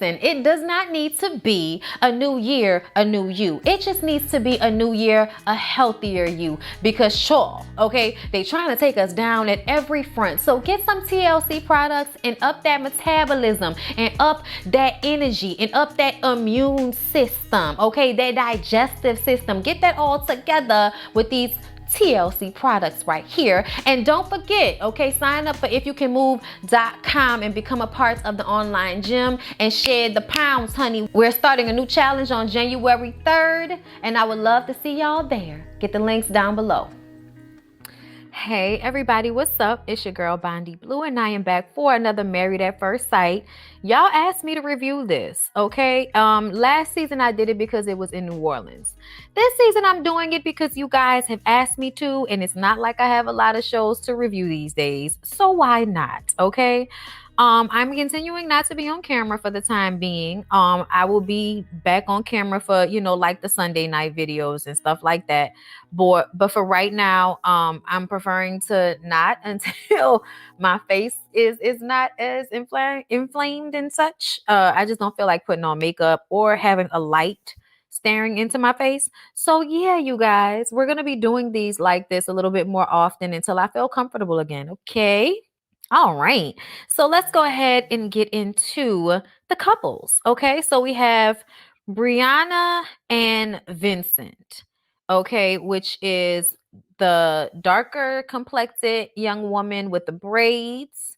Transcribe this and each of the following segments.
Listen, it does not need to be a new year, a new you. It just needs to be a new year, a healthier you. Because sure, okay, they trying to take us down at every front. So get some TLC products and up that metabolism and up that energy and up that immune system, okay, that digestive system. Get that all together with these TLC products right here. And don't forget, okay, sign up for ifyoucanmove.com and become a part of the online gym and shed the pounds, honey. We're starting a new challenge on January 3rd, and I would love to see y'all there. Get the links down below. Hey everybody, what's up? It's your girl Bondi Blue, and I am back for another Married at First Sight. Y'all asked me to review this, okay? Last season I did it because it was in New Orleans. This season I'm doing it because you guys have asked me to, and it's not like I have a lot of shows to review these days, so why not, okay? I'm continuing not to be on camera for the time being. I will be back on camera for, like the Sunday night videos and stuff like that. But for right now, I'm preferring to not until my face is not as inflamed and such. I just don't feel like putting on makeup or having a light staring into my face. So yeah, you guys, we're going to be doing these like this a little bit more often until I feel comfortable again. Okay. All right. So let's go ahead and get into the couples. Okay. So we have Brianna and Vincent. Okay. Which is the darker complected young woman with the braids.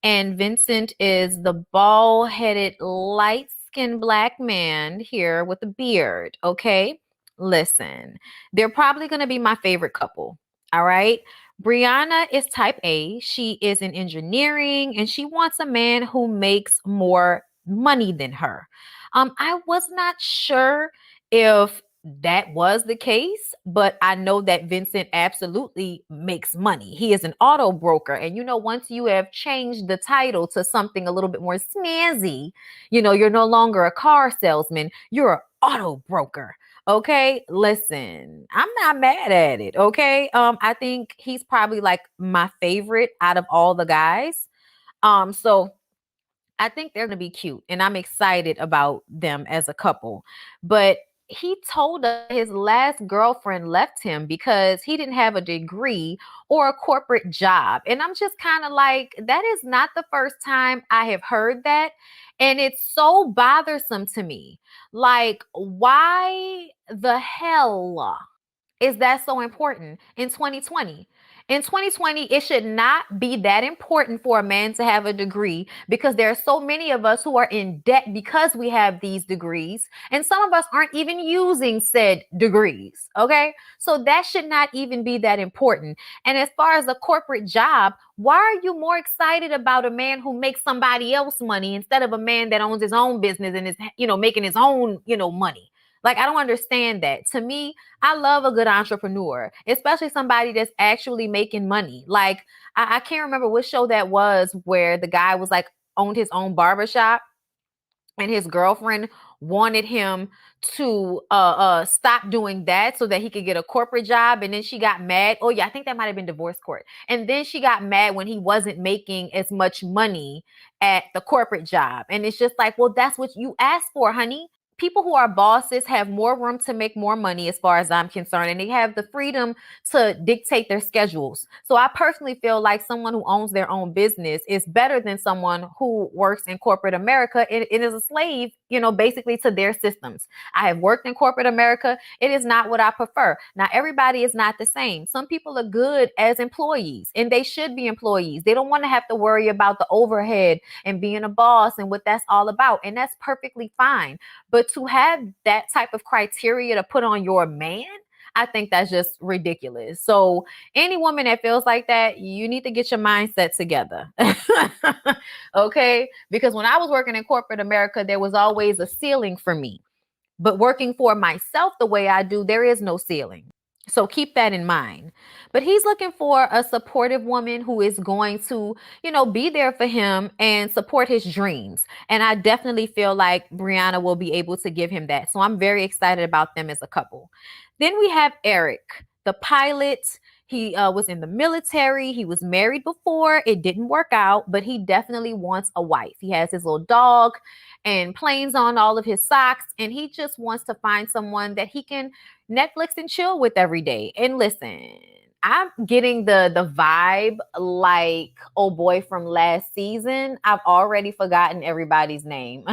And Vincent is the bald-headed, light-skinned black man here with the beard. Okay. Listen, they're probably going to be my favorite couple. All right. Brianna is type A. She is in engineering and she wants a man who makes more money than her. I was not sure if that was the case, but I know that Vincent absolutely makes money. He is an auto broker. And once you have changed the title to something a little bit more snazzy, you're no longer a car salesman, you're an auto broker. Okay, listen, I'm not mad at it. Okay. I think he's probably like my favorite out of all the guys. So I think they're gonna be cute and I'm excited about them as a couple. But he told us his last girlfriend left him because he didn't have a degree or a corporate job. And I'm just kind of like, that is not the first time I have heard that. And it's so bothersome to me. Like, why the hell is that so important in 2020? In 2020, it should not be that important for a man to have a degree because there are so many of us who are in debt because we have these degrees. And some of us aren't even using said degrees. Okay. So that should not even be that important. And as far as a corporate job, why are you more excited about a man who makes somebody else money instead of a man that owns his own business and is, making his own, money? Like, I don't understand that. To me, I love a good entrepreneur, especially somebody that's actually making money. Like, I can't remember what show that was where the guy was like owned his own barbershop and his girlfriend wanted him to stop doing that so that he could get a corporate job. And then she got mad. Oh yeah, I think that might have been divorce court. And then she got mad when he wasn't making as much money at the corporate job. And it's just like, well, that's what you asked for, honey. People who are bosses have more room to make more money as far as I'm concerned, and they have the freedom to dictate their schedules. So I personally feel like someone who owns their own business is better than someone who works in corporate America and is a slave, basically to their systems. I have worked in corporate America. It is not what I prefer. Now, everybody is not the same. Some people are good as employees and they should be employees. They don't want to have to worry about the overhead and being a boss and what that's all about. And that's perfectly fine. But to have that type of criteria to put on your man, I think that's just ridiculous. So any woman that feels like that, you need to get your mindset together. Okay? Because when I was working in corporate America, there was always a ceiling for me. But working for myself the way I do, there is no ceiling. So keep that in mind. But he's looking for a supportive woman who is going to, be there for him and support his dreams. And I definitely feel like Brianna will be able to give him that. So I'm very excited about them as a couple. Then we have Eric, the pilot. He was in the military. He was married before. It didn't work out, but he definitely wants a wife. He has his little dog and planes on all of his socks, and he just wants to find someone that he can Netflix and chill with every day. And listen, I'm getting the vibe like old boy from last season. I've already forgotten everybody's name.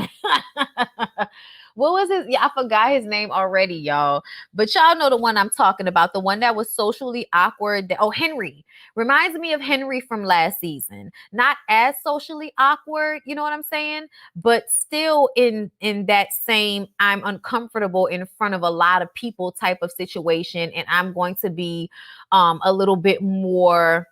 What was his? Yeah, I forgot his name already, y'all. But y'all know the one I'm talking about, the one that was socially awkward. Oh, Henry. Reminds me of Henry from last season. Not as socially awkward, you know what I'm saying? But still in that same I'm uncomfortable in front of a lot of people type of situation, and I'm going to be a little bit more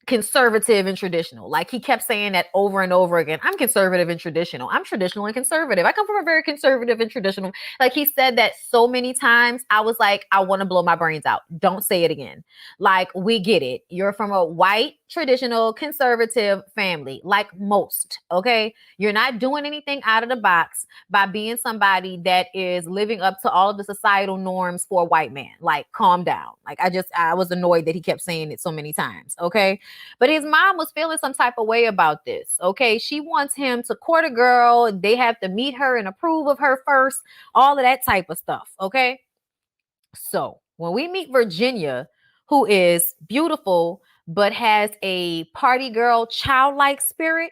conservative and traditional. Like he kept saying that over and over again. I'm conservative and traditional. I'm traditional and conservative. I come from a very conservative and traditional. Like he said that so many times. I was like, I want to blow my brains out. Don't say it again. Like we get it. You're from a white, traditional, conservative family, like most. Okay. You're not doing anything out of the box by being somebody that is living up to all of the societal norms for a white man. Like calm down. Like I was annoyed that he kept saying it so many times. Okay. But his mom was feeling some type of way about this. Okay. She wants him to court a girl. They have to meet her and approve of her first, all of that type of stuff. Okay. So when we meet Virginia, who is beautiful, but has a party girl, childlike spirit,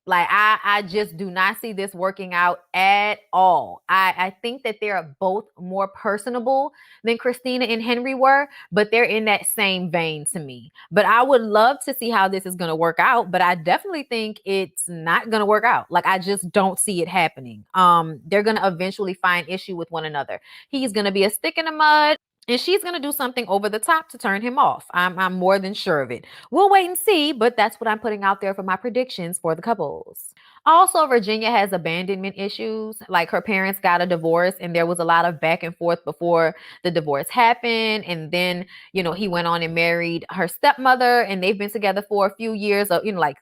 like I just do not see this working out at all. I think that they are both more personable than Christina and Henry were, but they're in that same vein to me. But I would love to see how this is going to work out, but I definitely think it's not going to work out. Like I just don't see it happening. They're going to eventually find issue with one another. He's going to be a stick in the mud, and she's going to do something over the top to turn him off. I'm more than sure of it. We'll wait and see, but that's what I'm putting out there for my predictions for the couples. Also, Virginia has abandonment issues. Like her parents got a divorce, and there was a lot of back and forth before the divorce happened. And then, he went on and married her stepmother, and they've been together for a few years, like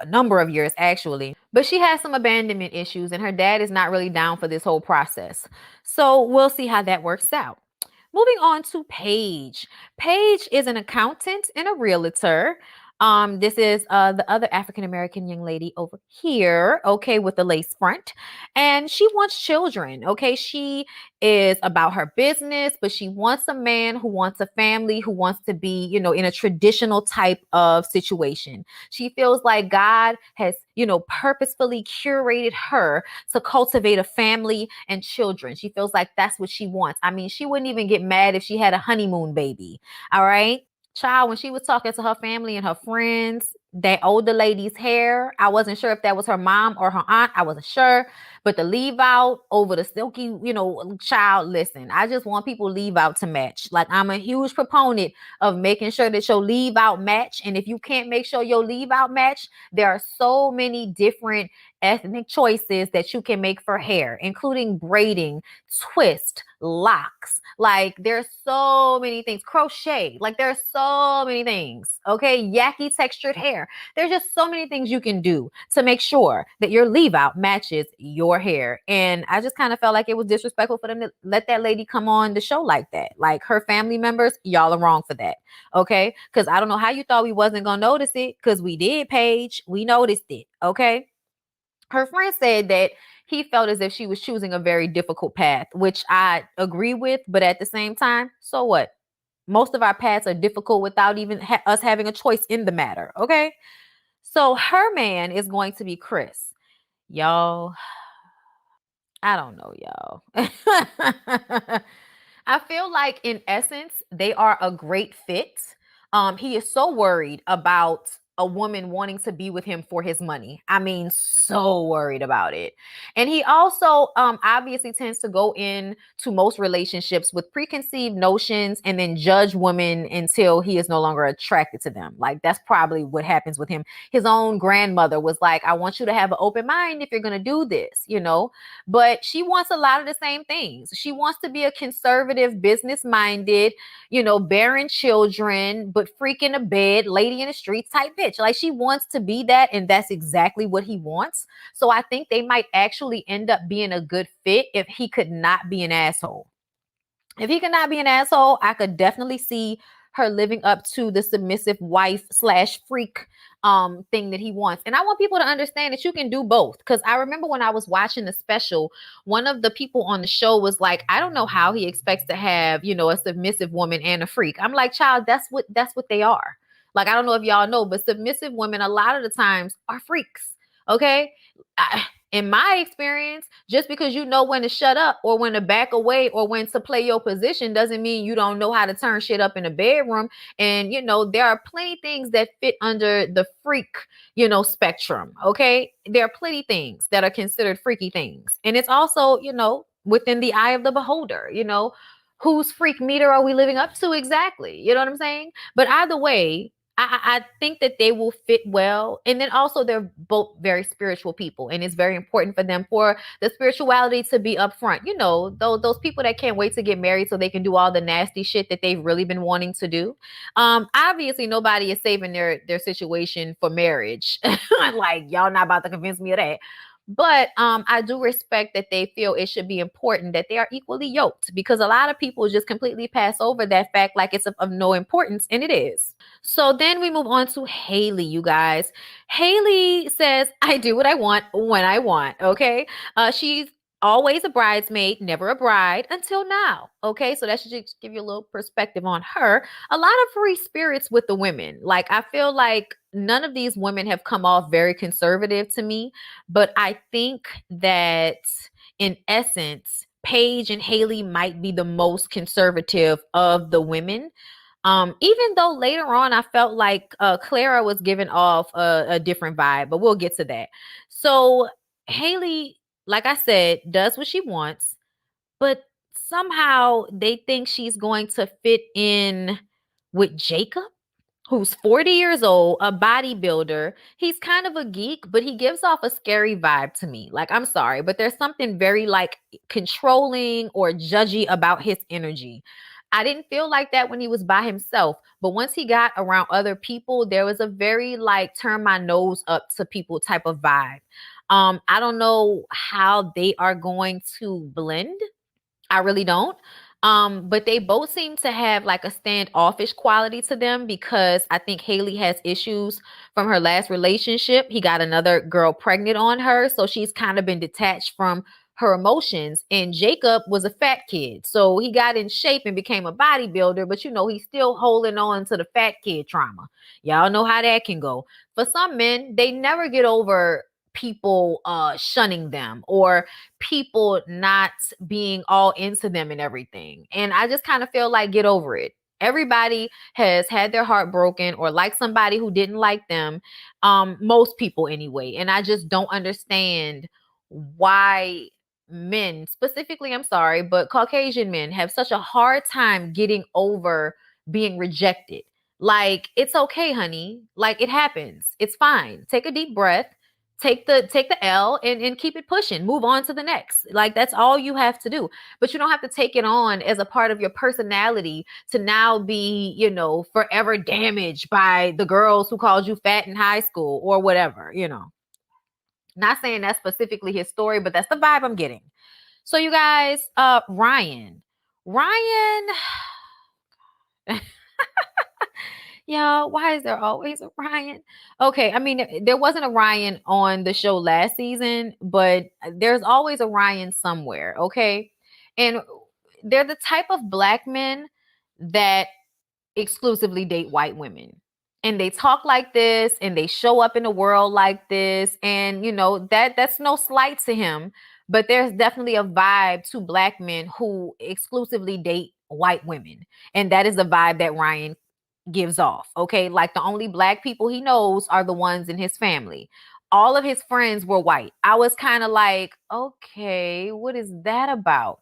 a number of years actually. But she has some abandonment issues, and her dad is not really down for this whole process. So we'll see how that works out. Moving on to Paige. Paige is an accountant and a realtor. This is the other African-American young lady over here, okay, with the lace front. And she wants children, okay? She is about her business, but she wants a man who wants a family, who wants to be, in a traditional type of situation. She feels like God has, purposefully curated her to cultivate a family and children. She feels like that's what she wants. I mean, she wouldn't even get mad if she had a honeymoon baby, all right? Child, when she was talking to her family and her friends, that older lady's hair, I wasn't sure if that was her mom or her aunt. I wasn't sure. But the leave out over the silky, child, listen, I just want people leave out to match. Like I'm a huge proponent of making sure that your leave out match. And if you can't make sure your leave out match, there are so many different ethnic choices that you can make for hair, including braiding, twist, locks. Like there's so many things. Crochet. Like there's so many things. Okay. Yaki textured hair. There's just so many things you can do to make sure that your leave out matches your hair. And I just kind of felt like it was disrespectful for them to let that lady come on the show like that. Like her family members, y'all are wrong for that. Okay. Cause I don't know how you thought we wasn't going to notice it. Cause we did, Paige. We noticed it. Okay. Her friend said that he felt as if she was choosing a very difficult path, which I agree with. But at the same time, so what? Most of our paths are difficult without even us having a choice in the matter. Okay. So her man is going to be Chris. Y'all, I don't know, y'all. I feel like in essence, they are a great fit. He is so worried about a woman wanting to be with him for his money. I mean, so worried about it. And he also obviously tends to go into most relationships with preconceived notions and then judge women until he is no longer attracted to them. Like that's probably what happens with him. His own grandmother was like, I want you to have an open mind if you're going to do this, but she wants a lot of the same things. She wants to be a conservative, business-minded, bearing children, but freak in a bed, lady in the streets type bitch. Like she wants to be that, and that's exactly what he wants. So I think they might actually end up being a good fit if he could not be an asshole. If he cannot be an asshole, I could definitely see her living up to the submissive wife slash freak thing that he wants. And I want people to understand that you can do both. Because I remember when I was watching the special, one of the people on the show was like, I don't know how he expects to have, you know, a submissive woman and a freak. I'm like, child, that's what they are. Like, I don't know if y'all know, but submissive women a lot of the times are freaks. Okay. In my experience, just because you know when to shut up or when to back away or when to play your position doesn't mean you don't know how to turn shit up in the bedroom. And, you know, there are plenty things that fit under the freak, you know, spectrum. Okay. There are plenty things that are considered freaky things. And it's also, you know, within the eye of the beholder, you know, whose freak meter are we living up to exactly? You know what I'm saying? But either way, I think that they will fit well. And then also they're both very spiritual people. And it's very important for them for the spirituality to be upfront. You know, those people that can't wait to get married so they can do all the nasty shit that they've really been wanting to do. Obviously nobody is saving their situation for marriage. Like, y'all not about to convince me of that. But I do respect that they feel it should be important that they are equally yoked, because a lot of people just completely pass over that fact like it's of no importance, and it is. So then we move on to Hayley, you guys. Hayley says, I do what I want when I want, okay? She's always a bridesmaid, never a bride until now, okay? So that should just give you a little perspective on her. A lot of free spirits with the women. Like, I feel like none of these women have come off very conservative to me, but I think that in essence, Paige and Hayley might be the most conservative of the women. Even though later on I felt like Clara was giving off a different vibe, but we'll get to that. So Hayley, like I said, does what she wants, but somehow they think she's going to fit in with Jacob, who's 40 years old, a bodybuilder. He's kind of a geek, but he gives off a scary vibe to me. Like, I'm sorry, but there's something very like controlling or judgy about his energy. I didn't feel like that when he was by himself, but once he got around other people, there was a very like turn my nose up to people type of vibe. I don't know how they are going to blend. I really don't. But they both seem to have like a standoffish quality to them, because I think Hayley has issues from her last relationship. He got another girl pregnant on her, so she's kind of been detached from her emotions. And Jacob was a fat kid, so he got in shape and became a bodybuilder, but you know, he's still holding on to the fat kid trauma. Y'all know how that can go. For some men, they never get over people shunning them or people not being all into them and everything. And I just kind of feel like, get over it. Everybody has had their heart broken or like somebody who didn't like them. Most people anyway. And I just don't understand why men, specifically, I'm sorry, but Caucasian men have such a hard time getting over being rejected. Like, it's okay, honey. Like, it happens. It's fine. Take a deep breath, take the L and keep it pushing. Move on to the next. Like, that's all you have to do. But you don't have to take it on as a part of your personality to now be, you know, forever damaged by the girls who called you fat in high school or whatever, you know. Not saying that's specifically his story, but that's the vibe I'm getting. So you guys, Ryan, yeah, why is there always a Ryan? Okay, I mean, there wasn't a Ryan on the show last season, but there's always a Ryan somewhere, okay? And they're the type of black men that exclusively date white women. And they talk like this and they show up in the world like this. And you know, that's no slight to him, but there's definitely a vibe to black men who exclusively date white women. And that is the vibe that Ryan gives off. Okay. Like, the only black people he knows are the ones in his family. All of his friends were white. I was kind of like, okay, what is that about?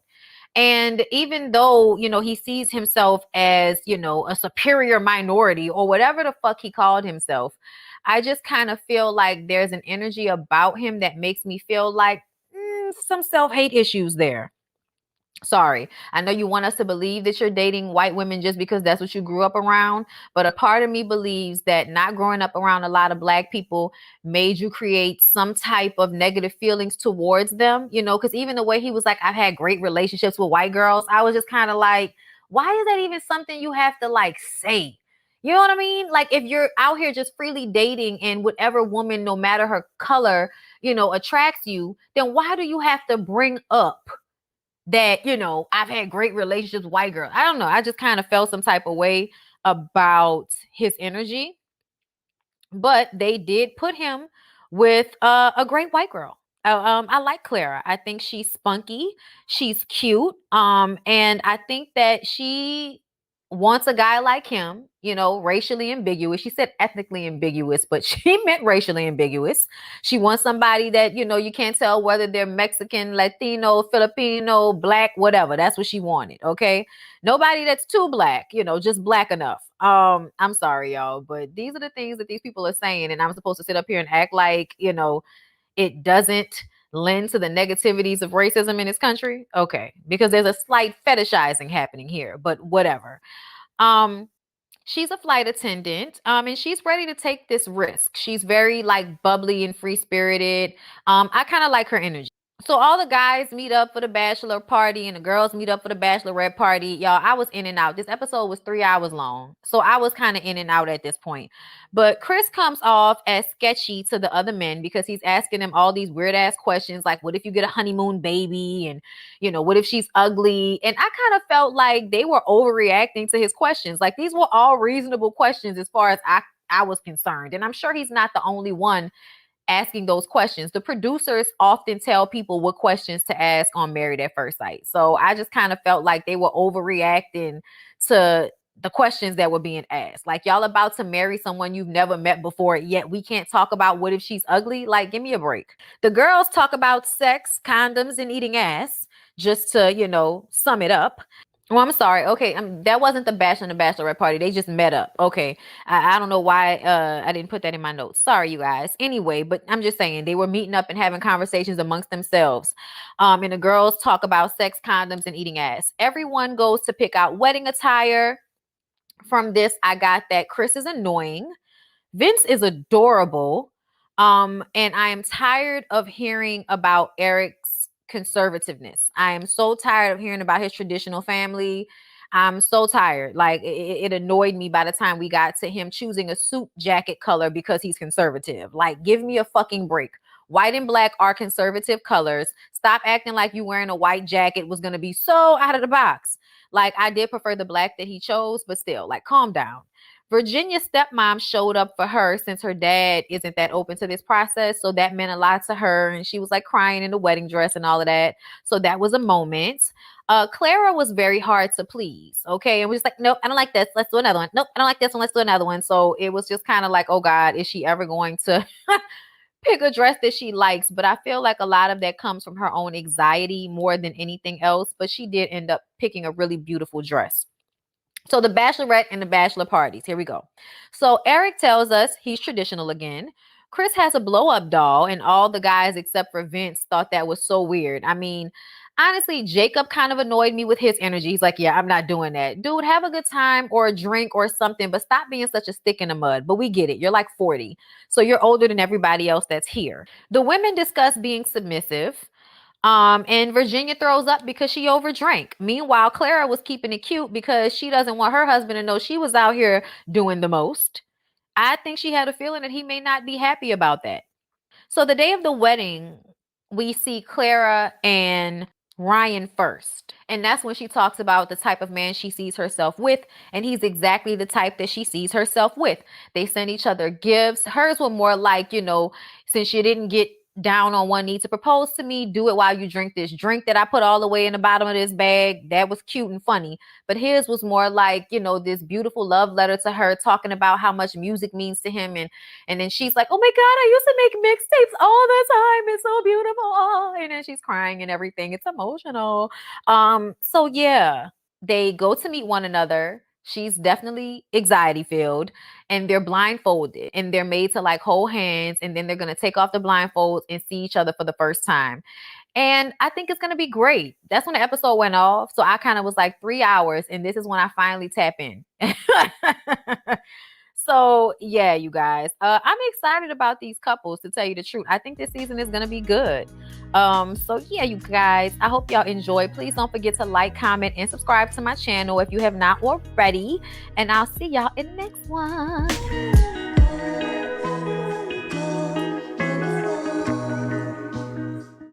And even though, you know, he sees himself as, you know, a superior minority or whatever the fuck he called himself, I just kind of feel like there's an energy about him that makes me feel like some self-hate issues there. Sorry. I know you want us to believe that you're dating white women just because that's what you grew up around. But a part of me believes that not growing up around a lot of black people made you create some type of negative feelings towards them, you know, because even the way he was like, I've had great relationships with white girls, I was just kind of like, why is that even something you have to like say? You know what I mean? Like if you're out here just freely dating and whatever woman, no matter her color, you know, attracts you, then why do you have to bring up that, you know, I've had great relationships with white girls? I don't know. I just kind of felt some type of way about his energy. But they did put him with a great white girl. I like Clara. I think she's spunky. She's cute. And I think that she wants a guy like him, you know, racially ambiguous. She said ethnically ambiguous, but she meant racially ambiguous. She wants somebody that, you know, you can't tell whether they're Mexican, Latino, Filipino, black, whatever. That's what she wanted. Okay. Nobody that's too black, you know, just black enough. I'm sorry, y'all, but these are the things that these people are saying, and I'm supposed to sit up here and act like, you know, it doesn't lend to the negativities of racism in this country. Okay, because there's a slight fetishizing happening here, but whatever. Um, she's a flight attendant, and she's ready to take this risk. She's very like bubbly and free spirited. I kind of like her energy. So all the guys meet up for the bachelor party and the girls meet up for the bachelorette party. Y'all, I was in and out. This episode was 3 hours long. So I was kind of in and out at this point. But Chris comes off as sketchy to the other men because he's asking them all these weird ass questions like, what if you get a honeymoon baby? And, you know, what if she's ugly? And I kind of felt like they were overreacting to his questions. Like these were all reasonable questions as far as I was concerned. And I'm sure he's not the only one asking those questions. The producers often tell people what questions to ask on Married at First Sight. So I just kind of felt like they were overreacting to the questions that were being asked. Like, y'all about to marry someone you've never met before, yet we can't talk about what if she's ugly? Like, give me a break. The girls talk about sex, condoms, and eating ass, just to, you know, sum it up. Oh, I'm sorry. Okay, that wasn't the bachelor and the bachelorette party. They just met up. Okay, I don't know why I didn't put that in my notes. Sorry, you guys. Anyway, but I'm just saying they were meeting up and having conversations amongst themselves. And the girls talk about sex, condoms, and eating ass. Everyone goes to pick out wedding attire. From this, I got that Chris is annoying. Vince is adorable. And I am tired of hearing about Eric's conservativeness. I am so tired of hearing about his traditional family. I'm so tired. Like it annoyed me by the time we got to him choosing a suit jacket color because he's conservative. Like, give me a fucking break. White and black are conservative colors. Stop acting like you wearing a white jacket was going to be so out of the box. Like, I did prefer the black that he chose, but still, like, calm down. Virginia's stepmom showed up for her since her dad isn't that open to this process. So that meant a lot to her. And she was like crying in the wedding dress and all of that. So that was a moment. Clara was very hard to please. Okay. And we're just like, nope, I don't like this. Let's do another one. Nope, I don't like this one. Let's do another one. So it was just kind of like, oh God, is she ever going to pick a dress that she likes? But I feel like a lot of that comes from her own anxiety more than anything else. But she did end up picking a really beautiful dress. So the bachelorette and the bachelor parties. Here we go. So Eric tells us he's traditional again. Chris has a blow-up doll, and all the guys except for Vince thought that was so weird. I mean, honestly, Jacob kind of annoyed me with his energy. He's like, yeah, I'm not doing that. Dude, have a good time or a drink or something, but stop being such a stick in the mud. But we get it. You're like 40. So you're older than everybody else that's here. The women discuss being submissive. And Virginia throws up because she overdrank. Meanwhile, Clara was keeping it cute because she doesn't want her husband to know she was out here doing the most. I think she had a feeling that he may not be happy about that. So the day of the wedding, we see Clara and Ryan first. And that's when she talks about the type of man she sees herself with. And he's exactly the type that she sees herself with. They send each other gifts. Hers were more like, you know, since you didn't get down on one knee to propose to me, do it while you drink this drink that I put all the way in the bottom of this bag. That was cute and funny. But his was more like, you know, this beautiful love letter to her, talking about how much music means to him. And then she's like, oh my God, I used to make mixtapes all the time. It's so beautiful. And then she's crying and everything. It's emotional. So yeah, they go to meet one another. She's definitely anxiety filled, and they're blindfolded and they're made to like hold hands, and then they're going to take off the blindfolds and see each other for the first time. And I think it's going to be great. That's when the episode went off. So I kind of was like 3 hours, and this is when I finally tap in. So yeah, you guys, I'm excited about these couples, to tell you the truth. I think this season is going to be good. So yeah, you guys, I hope y'all enjoy. Please don't forget to like, comment, and subscribe to my channel if you have not already. And I'll see y'all in the next one.